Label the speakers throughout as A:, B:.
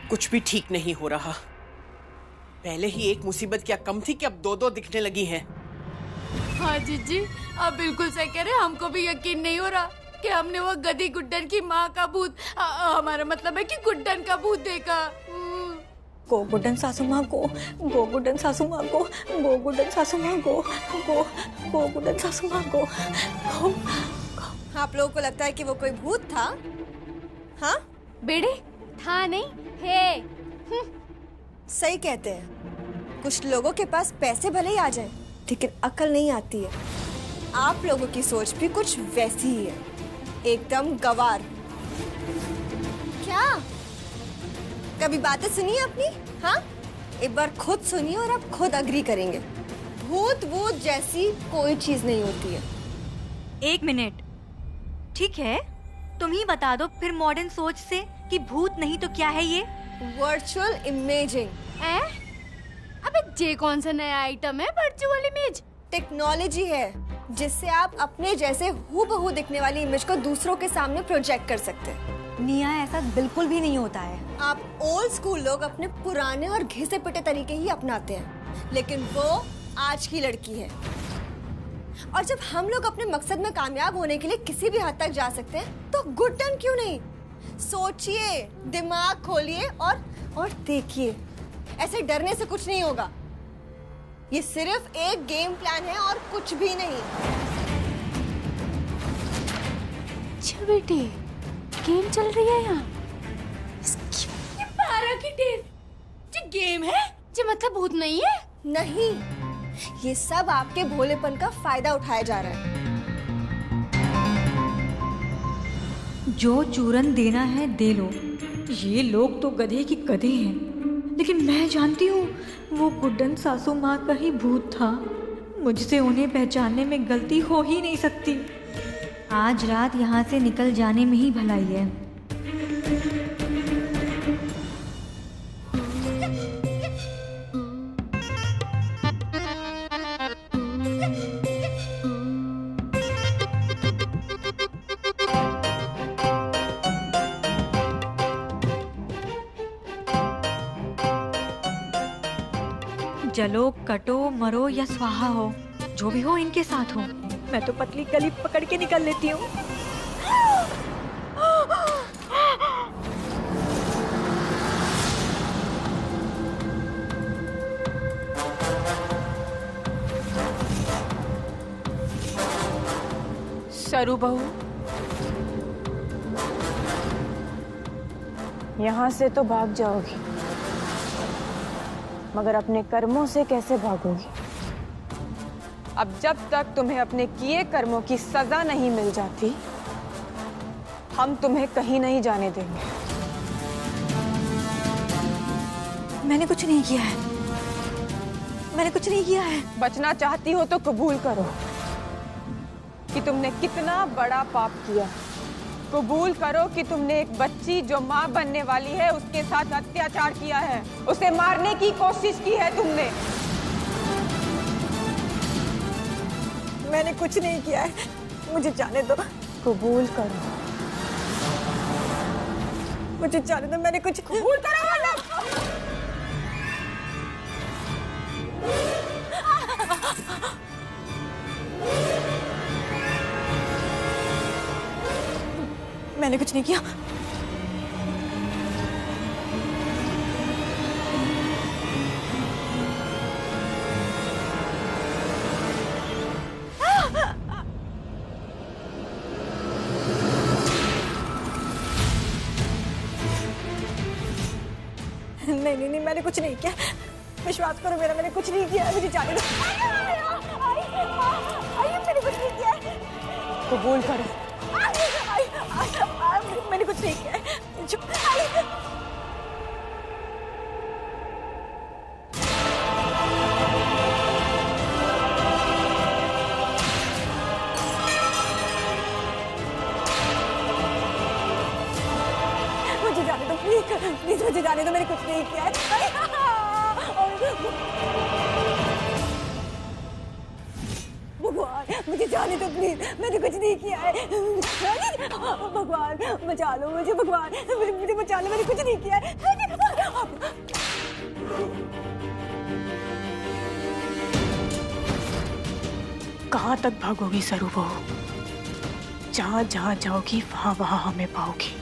A: कुछ भी ठीक नहीं हो रहा। पहले ही एक मुसीबत क्या कम थी कि अब दो दो दिखने लगी हैं।
B: हाँ जीजी, आप बिल्कुल सही कह रहे हैं। हमको भी यकीन नहीं हो रहा कि हमने वो गधी गुड्डन की माँ का भूत, हमारा मतलब है कि गुड्डन का भूत देखा।
C: गो गुड्डन सासू माँ को, गो गुड्डन सासू माँ को, गो गुड्डन सासू माँ को, गो गुड्डन सासू माँ को।
D: आप लोगों को लगता है कि वो कोई भूत था? हाँ
B: बेड़े था नहीं है।
D: सही कहते हैं, कुछ लोगों के पास पैसे भले ही आ जाए लेकिन अकल नहीं आती है। आप लोगों की सोच भी कुछ वैसी ही है, एकदम गवार। क्या कभी बातें सुनी है अपनी? हाँ, एक बार खुद सुनिए और आप खुद अग्री करेंगे। भूत वूत जैसी कोई चीज नहीं होती है।
C: एक मिनट, ठीक है, तुम ही बता दो फिर मॉडर्न सोच से कि भूत नहीं तो क्या है ये?
D: Virtual imaging.
B: अबे जे कौन सा नया आइटम है वर्चुअल इमेज?
D: टेक्नोलॉजी है जिससे आप अपने जैसे हूबहू दिखने वाली इमेज को दूसरों के सामने प्रोजेक्ट कर सकते हैं।
C: निया, ऐसा बिल्कुल भी नहीं होता है।
D: आप ओल्ड स्कूल लोग अपने पुराने और घिसे पिटे तरीके ही अपनाते हैं, लेकिन वो आज की लड़की है। और जब हम लोग अपने मकसद में कामयाब होने के लिए किसी भी हद तक जा सकते हैं तो गुड्डन क्यों नहीं? सोचिए, दिमाग खोलिए और देखिए, ऐसे डरने से कुछ नहीं होगा। ये सिर्फ एक गेम प्लान है और कुछ भी नहीं।
B: अच्छा बेटे, गेम चल रही है यहाँ। ये 12 की टेप, ये गेम है? ये मतलब भूत नहीं है?
D: नहीं, ये सब आपके भोलेपन का फायदा उठाया जा रहा है।
C: जो चूरन देना है दे लो। ये लोग तो गधे की गधे हैं, लेकिन मैं जानती हूँ वो गुड्डन सासू माँ का ही भूत था। मुझसे उन्हें पहचानने में गलती हो ही नहीं सकती। आज रात यहाँ से निकल जाने में ही भलाई है। जलो, कटो, मरो या स्वाहा हो, जो भी हो इनके साथ हो। मैं तो पतली गली पकड़ के निकल लेती हूँ।
E: सरू बहू, यहाँ से तो भाग जाओगी, मगर अपने कर्मों से कैसे भागोगी? अब जब तक तुम्हें अपने किए कर्मों की सजा नहीं मिल जाती, हम तुम्हें कहीं नहीं जाने देंगे।
C: मैंने कुछ नहीं किया है, मैंने कुछ नहीं किया है।
E: बचना चाहती हो तो कबूल करो कि तुमने कितना बड़ा पाप किया। कबूल करो कि तुमने एक बच्ची जो माँ बनने वाली है उसके साथ अत्याचार किया है, उसे मारने की कोशिश की है तुमने।
C: मैंने कुछ नहीं किया है, मुझे जाने दो।
E: कबूल करो,
C: मुझे जाने दो, मैंने कुछ
E: कबूल करो।
C: मैंने कुछ नहीं किया। नहीं, मैंने कुछ नहीं किया। विश्वास करो मेरा, मैंने कुछ नहीं किया। मुझे जाने दो। मैंने कुछ नहीं किया।
E: कबूल करो।
C: मैंने कुछ नहीं किया। मुझे जाने दो प्लीज, मुझे जाने दो, मैंने कुछ नहीं किया है। भगवान मुझे जाने दो प्लीज, मैंने कुछ नहीं किया है। भगवान बचा लो मुझे, भगवान मुझे बचा लो, मैंने कुछ नहीं किया है। कहाँ तक भागोगी सरू बहू? जहाँ जहाँ जाओगी वहाँ वहाँ हमें पाओगी।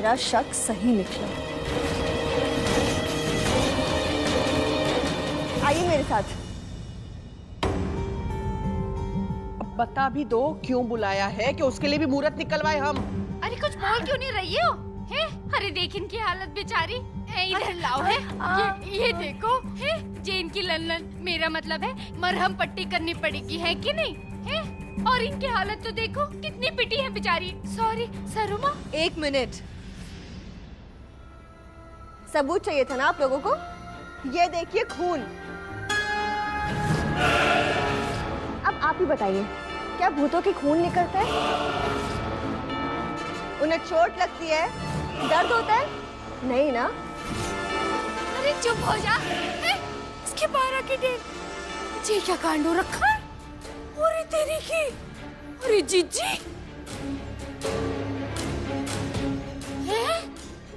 D: मेरा शक सही निकला। आइए मेरे साथ।
A: अब बता भी दो क्यों बुलाया है, कि उसके लिए भी मुहूर्त निकलवाए हम।
B: अरे कुछ बोल क्यों नहीं रही हो? हैं? अरे देख इनकी हालत बेचारी। इधर लाओ है। ये देखो है जे इनकी ललन। मेरा मतलब है मरहम पट्टी करनी पड़ेगी, है कि नहीं है? और इनकी हालत तो देखो कितनी पिटी है बेचारी। सॉरी सरुमा।
D: 1 मिनट, सबूत चाहिए था ना आप लोगों को? ये देखिए खून। अब आप ही बताइए, क्या भूतों के खून निकलता है? उन्हें चोट लगती है, दर्द होता है? नहीं ना?
B: अरे चुप हो जा। इसके 12 की डेट। जी क्या कांड हो रखा है? अरे तेरी की। अरे जीजी है?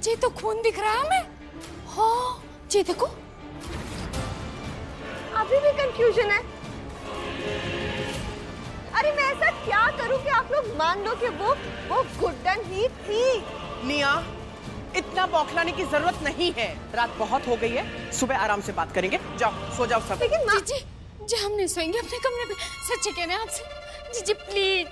B: जी तो खून दिख रहा है हमें। हाँ जी देखो।
D: अभी भी कंफ्यूजन है। अरे मैं ऐसा क्या करूं कि आप लोग मान लो कि वो गुड्डन ही थी?
A: निया, इतना बौखलाने की जरूरत नहीं है। रात बहुत हो गई है, सुबह आराम से बात करेंगे। जाओ सो जाओ सब।
D: लेकिन
B: जीजी जी हम नहीं सोएंगे अपने कमरे में। सच्चे कह रहे हैं आपसे। जीजी प्लीज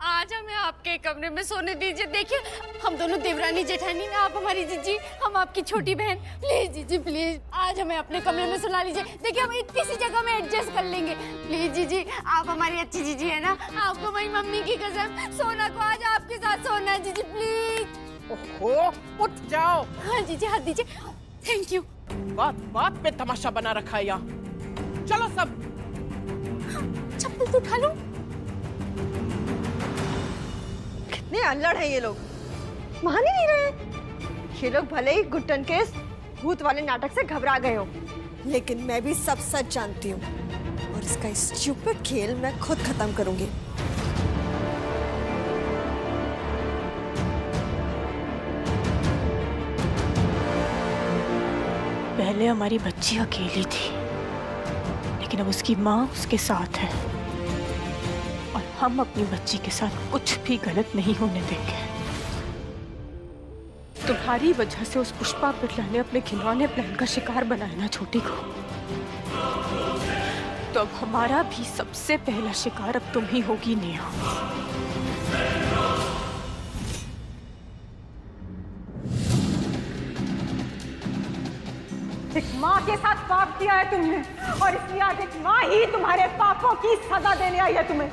B: आज हमें आपके कमरे में सोने दीजिए। देखिए हम दोनों देवरानी जेठानी हैं, आप हमारी जीजी, हम आपकी छोटी बहन। प्लीज जीजी प्लीज आज हमें अपने कमरे में सुला लीजिए। देखिए हम इतनी सी जगह में एडजस्ट कर लेंगे। प्लीज जीजी, आप हमारी अच्छी जीजी है ना? आपको हमारी मम्मी की कसम, सोना को आज आपके साथ सोना है जीजी प्लीज।
A: ओहो, उठ जाओ।
B: हाँ जीजी हाथ दीजिए। Thank you.
A: बात बात पे तमाशा बना रखा है यहाँ। चलो सब।
B: चप्पल तो उठा लो।
D: कितने अल्लड़ हैं ये लोग, मान ही नहीं रहे। ये लोग भले ही गुड्डन के इस भूत वाले नाटक से घबरा गए हो, लेकिन मैं भी सब सच जानती हूँ और इसका स्टूपिड खेल मैं खुद खत्म करूंगी।
C: पहले हमारी बच्ची अकेली थी, लेकिन अब उसकी माँ उसके साथ है और हम अपनी बच्ची के साथ कुछ भी गलत नहीं होने देंगे। तुम्हारी वजह से उस पुष्पा बिरला ने अपने खिलौने प्लान का शिकार बनाया ना छोटी को, तो अब हमारा भी सबसे पहला शिकार अब तुम ही होगी नेहा।
E: एक माँ के साथ पाप किया है तुमने और इसलिए आज एक माँ ही तुम्हारे पापों की सजा देने आई है तुम्हें।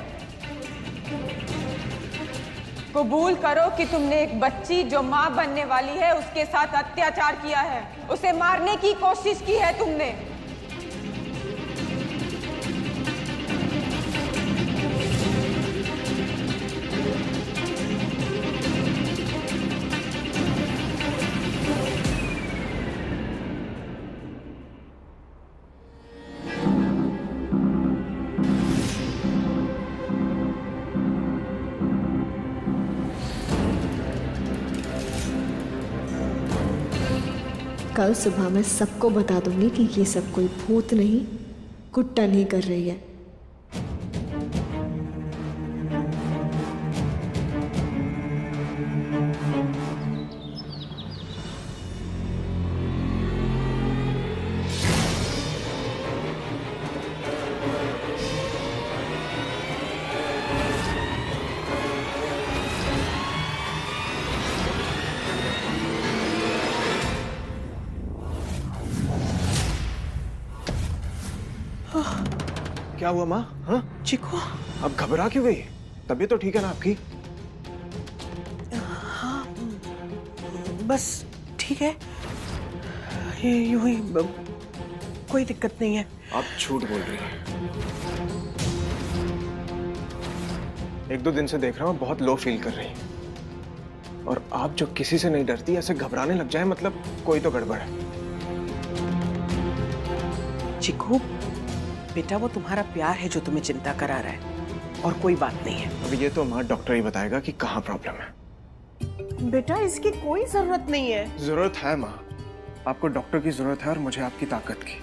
E: कबूल करो कि तुमने एक बच्ची जो माँ बनने वाली है उसके साथ अत्याचार किया है, उसे मारने की कोशिश की है तुमने।
D: कल सुबह मैं सबको बता दूंगी कि ये सब कोई भूत नहीं, गुड्डन ही कर रही है।
F: क्या हुआ माँ? हाँ
A: चिको,
F: अब घबरा क्यों गई? तबीयत तो ठीक है ना आपकी?
A: हाँ बस ठीक है, ये यूं ही कोई दिक्कत नहीं है।
F: आप झूठ बोल रही हैं। 1-2 दिन से देख रहा हूँ बहुत लो फील कर रही हैं। और आप जो किसी से नहीं डरती ऐसे घबराने लग जाए, मतलब कोई तो गड़बड़ है।
A: चिकू बेटा, वो तुम्हारा प्यार है जो तुम्हें चिंता करा रहा है, और कोई बात नहीं है।
F: अब ये तो माँ डॉक्टर ही बताएगा कि कहाँ प्रॉब्लम है।
A: बेटा इसकी कोई जरूरत नहीं है।
F: जरूरत है माँ, आपको डॉक्टर की जरूरत है और मुझे आपकी ताकत की।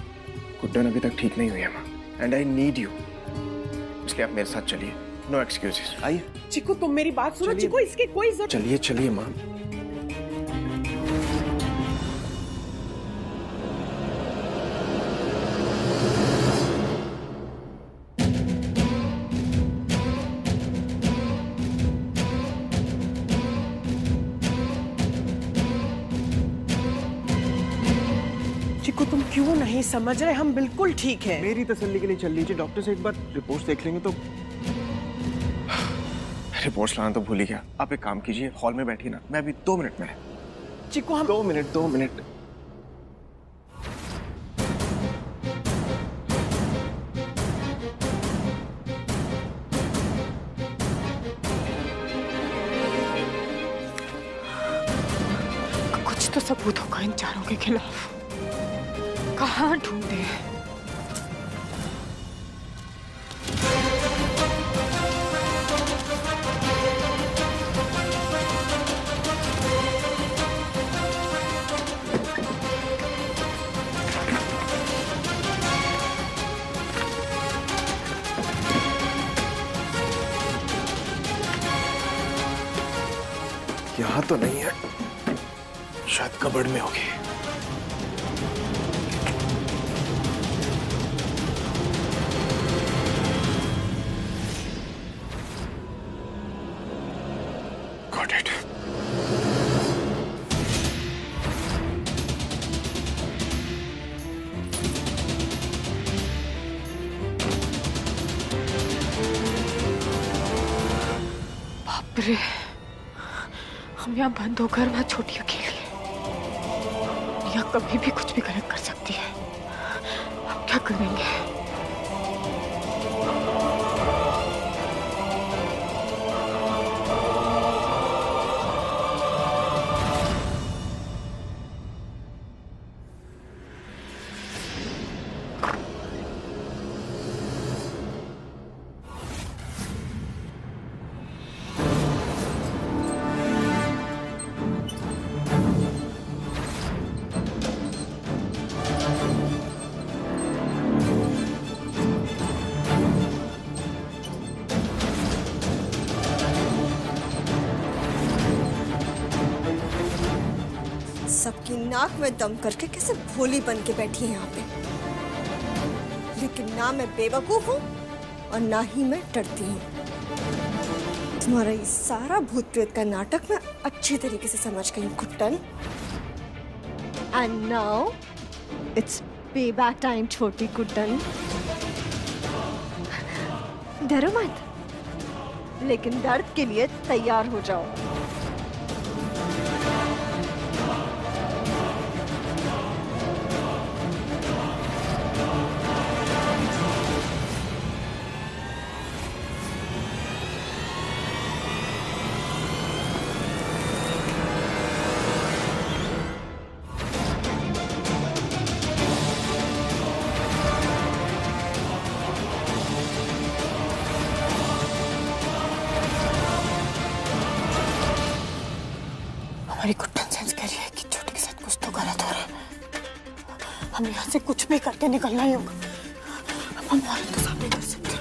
F: गुड्डन अभी तक ठीक नहीं हुई है माँ, एंड आई नीड यू। इसलिए आप मेरे साथ चलिए, नो एक्सक्यूजेस। आइए।
A: चिकू तुम मेरी बात सुनो। चिकू इसकी कोई जरूरत।
F: चलिए चलिए माँ।
A: चिकू तुम क्यों नहीं समझ रहे? हम बिल्कुल ठीक हैं।
F: मेरी तसल्ली के लिए चल लीजिए, डॉक्टर से एक बार रिपोर्ट्स देख लेंगे तो। रिपोर्ट्स लाना तो भूल ही गया। आप एक काम कीजिए, हॉल में बैठिए ना, मैं अभी 2 मिनट में।
A: चिकू हम
F: 2 मिनट।
C: कुछ तो सबूत होगा इन चारों के खिलाफ। कहाँ ढूंढे?
F: यहाँ तो नहीं है, शायद कबर्ड में होगी। Got it.
C: बाप रे, हम यहाँ बंद होकर वहाँ छोटी अकेली है। यहाँ कभी भी कुछ भी गलत कर सकती है। अब क्या करेंगे?
D: सबकी नाक में दम करके कैसे भोली बन के बैठी है यहाँ पे। लेकिन ना मैं बेवकूफ हूँ और ना ही मैं डरती हूँ। तुम्हारा ये सारा भूत प्रेत का नाटक मैं अच्छी तरीके से समझ गई हूँ Guddan. And now it's payback time छोटी गुड्डन। डरो मत, लेकिन दर्द के लिए तैयार हो जाओ।
C: हमारी गुड्डन सेंस कह रही है कि छोटी के साथ कुछ तो गलत हो रहा है। हम यहाँ से कुछ भी करके निकलना ही होगा। अब हम और इंतजार नहीं कर सकते।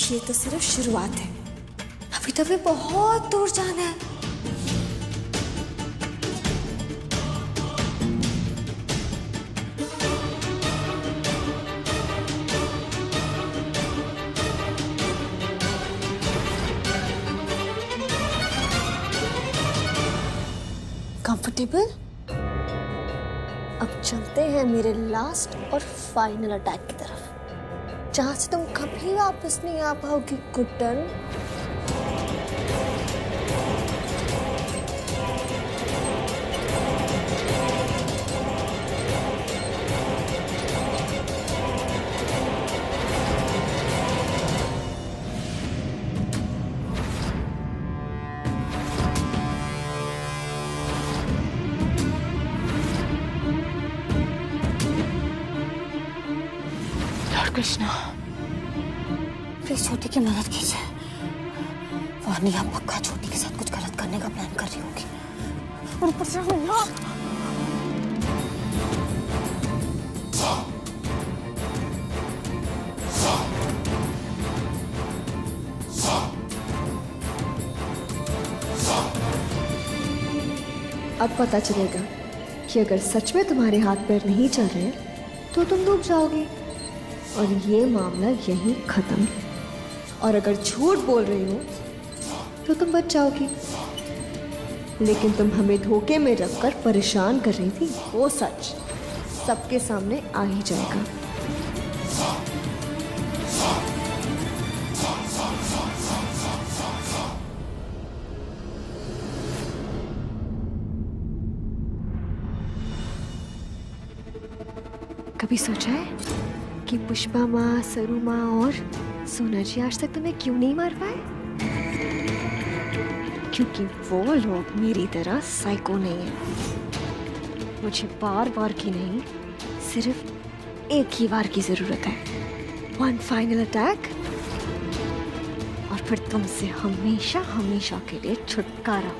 D: ये तो सिर्फ शुरुआत है, अभी तो हमें बहुत दूर जाना है। कंफर्टेबल? अब चलते हैं मेरे लास्ट और फाइनल अटैक की तरफ, जहां से तुम कभी वापस नहीं आ पाओगी गुड्डन।
B: कृष्णा, प्लीज छोटी की मदद कीजिए। वानी आप पक्का छोटी के साथ कुछ गलत करने का प्लान कर रही होगी। और ऊपर से ना
D: अब पता चलेगा कि अगर सच में तुम्हारे हाथ पैर नहीं चल रहे तो तुम डूब जाओगे और ये मामला यहीं खत्म। और अगर झूठ बोल रही हो तो तुम बच जाओगी, लेकिन तुम हमें धोखे में रखकर परेशान कर रही थी, वो सच सबके सामने आ ही जाएगा। कभी सोचा है कि पुष्पा माँ, सरू माँ और सोना जी आज तक तुम्हें क्यों नहीं मार पाए? क्योंकि वो लोग मेरी तरह साइको नहीं है। मुझे बार बार की नहीं, सिर्फ एक ही बार की जरूरत है। वन फाइनल अटैक और फिर तुमसे हमेशा हमेशा के लिए छुटकारा।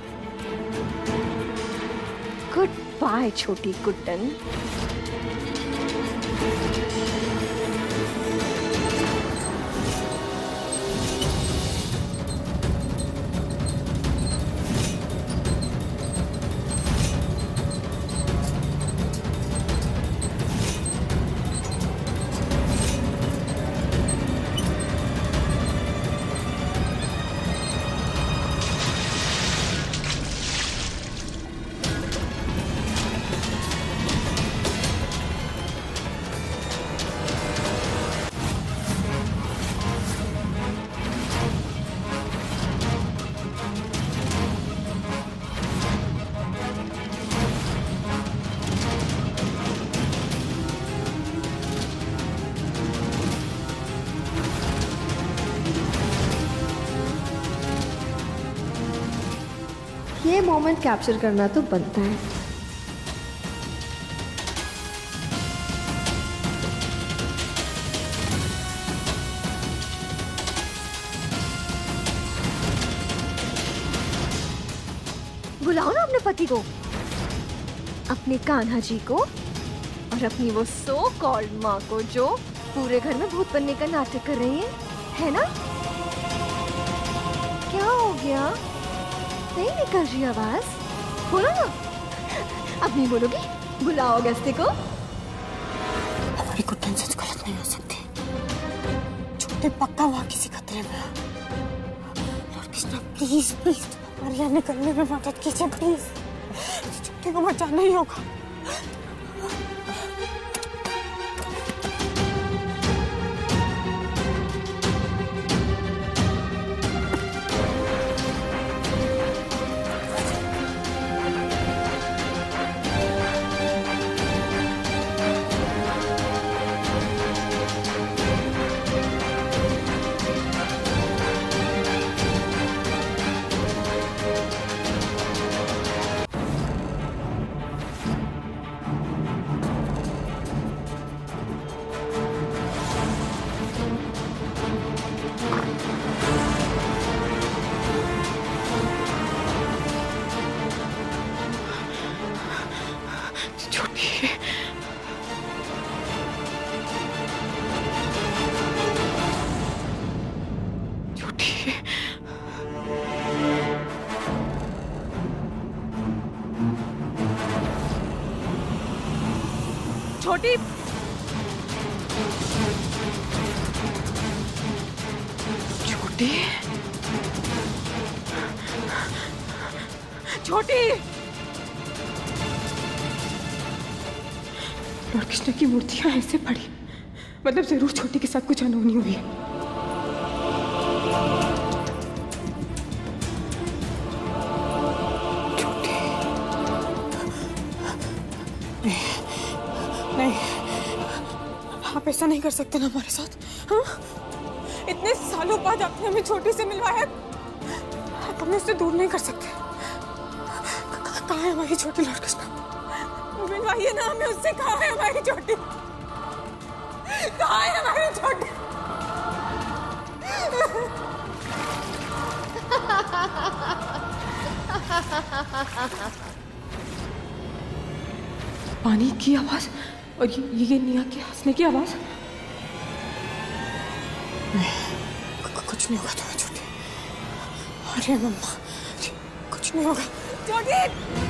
D: गुड बाय छोटी गुड्डन। ये मोमेंट कैप्चर करना तो बनता है। बुलाओ ना अपने पति को, अपने कान्हा जी को और अपनी वो सो कॉल्ड माँ को जो पूरे घर में भूत बनने का नाटक कर रही है ना? क्या हो गया? नहीं निकल रही आवाज? बोलो ना। अब नहीं बोलोगी? बुलाओ गस्ते को।
B: हमारी गुड्डन सच गलत नहीं हो सकती। छोटे पक्का वहाँ किसी खतरे में है। लॉर्ड कृष्णा प्लीज प्लीज हमारे यहाँ निकलने में मदद कीजिए प्लीज। छोटे को बचाना ही होगा।
E: छोटी छोटी छोटी लॉर्ड कृष्ण की मूर्तियां ऐसे पड़ी, मतलब जरूर छोटी के साथ कुछ अनहोनी हुई है। नहीं, आप ऐसा नहीं कर सकते ना हमारे साथ। हाँ? इतने सालों बाद आपने हमें छोटी से मिलवाया, आप हमें उससे दूर नहीं कर सकते। कहाँ है हमारी छोटी लॉर्ड कृष्णा? मिलवाइए ना हमें उससे। कहाँ है हमारी छोटी? कहाँ है हमारी छोटी?
C: पानी की आवाज और ये निया के हंसने की आवाज।
E: कुछ नहीं होगा तुम्हें छोटी। अरे मम्मा, कुछ नहीं होगा छोटी।